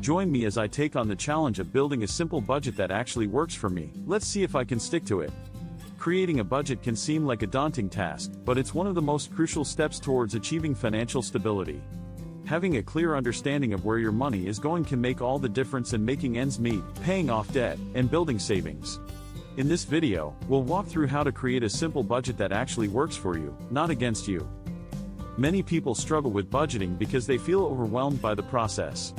Join me as I take on the challenge of building a simple budget that actually works for me. Let's see if I can stick to it. Creating a budget can seem like a daunting task, but it's one of the most crucial steps towards achieving financial stability. Having a clear understanding of where your money is going can make all the difference in making ends meet, paying off debt, and building savings. In this video, we'll walk through how to create a simple budget that actually works for you, not against you. Many people struggle with budgeting because they feel overwhelmed by the process.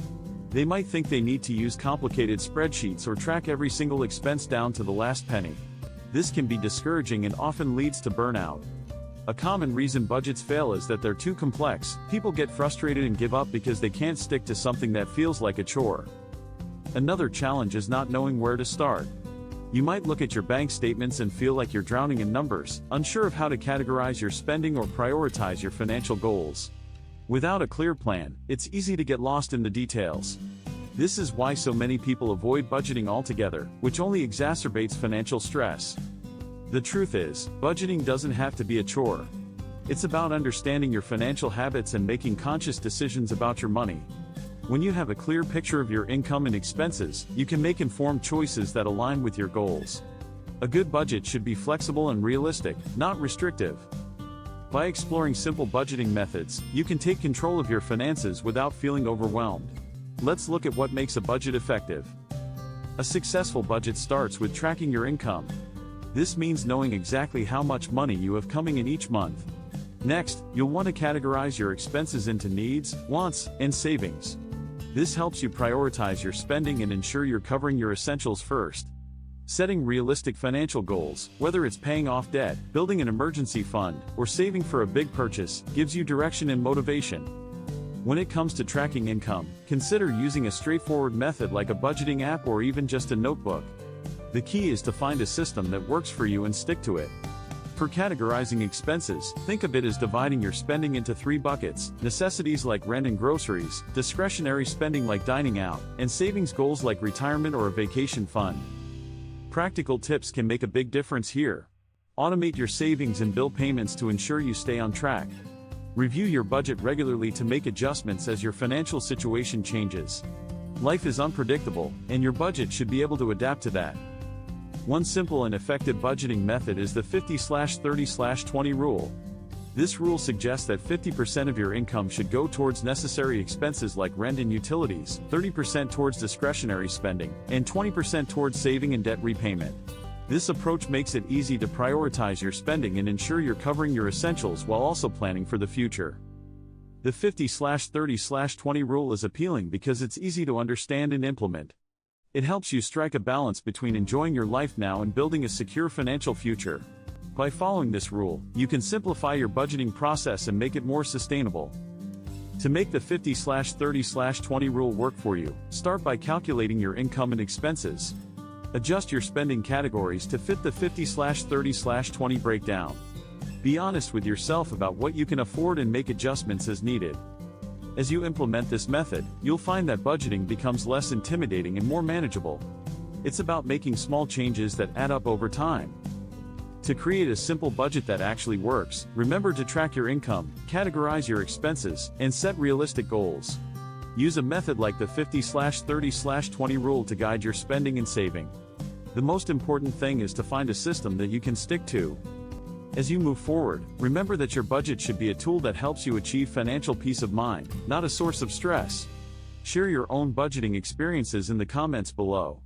They might think they need to use complicated spreadsheets or track every single expense down to the last penny. This can be discouraging and often leads to burnout. A common reason budgets fail is that they're too complex. People get frustrated and give up because they can't stick to something that feels like a chore. Another challenge is not knowing where to start. You might look at your bank statements and feel like you're drowning in numbers, unsure of how to categorize your spending or prioritize your financial goals. Without a clear plan, it's easy to get lost in the details. This is why so many people avoid budgeting altogether, which only exacerbates financial stress. The truth is, budgeting doesn't have to be a chore. It's about understanding your financial habits and making conscious decisions about your money. When you have a clear picture of your income and expenses, you can make informed choices that align with your goals. A good budget should be flexible and realistic, not restrictive. By exploring simple budgeting methods, you can take control of your finances without feeling overwhelmed. Let's look at what makes a budget effective. A successful budget starts with tracking your income. This means knowing exactly how much money you have coming in each month. Next, you'll want to categorize your expenses into needs, wants, and savings. This helps you prioritize your spending and ensure you're covering your essentials first. Setting realistic financial goals, whether it's paying off debt, building an emergency fund, or saving for a big purchase, gives you direction and motivation. When it comes to tracking income, consider using a straightforward method like a budgeting app or even just a notebook. The key is to find a system that works for you and stick to it. For categorizing expenses, think of it as dividing your spending into 3 buckets: necessities like rent and groceries, discretionary spending like dining out, and savings goals like retirement or a vacation fund. Practical tips can make a big difference here. Automate your savings and bill payments to ensure you stay on track. Review your budget regularly to make adjustments as your financial situation changes. Life is unpredictable, and your budget should be able to adapt to that. One simple and effective budgeting method is the 50/30/20 rule. This rule suggests that 50% of your income should go towards necessary expenses like rent and utilities, 30% towards discretionary spending, and 20% towards saving and debt repayment. This approach makes it easy to prioritize your spending and ensure you're covering your essentials while also planning for the future. The 50/30/20 rule is appealing because it's easy to understand and implement. It helps you strike a balance between enjoying your life now and building a secure financial future. By following this rule, you can simplify your budgeting process and make it more sustainable. To make the 50/30/20 rule work for you, start by calculating your income and expenses. Adjust your spending categories to fit the 50/30/20 breakdown. Be honest with yourself about what you can afford and make adjustments as needed. As you implement this method, you'll find that budgeting becomes less intimidating and more manageable. It's about making small changes that add up over time. To create a simple budget that actually works, remember to track your income, categorize your expenses, and set realistic goals. Use a method like the 50/30/20 rule to guide your spending and saving. The most important thing is to find a system that you can stick to. As you move forward, remember that your budget should be a tool that helps you achieve financial peace of mind, not a source of stress. Share your own budgeting experiences in the comments below.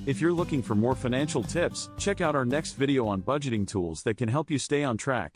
If you're looking for more financial tips, check out our next video on budgeting tools that can help you stay on track.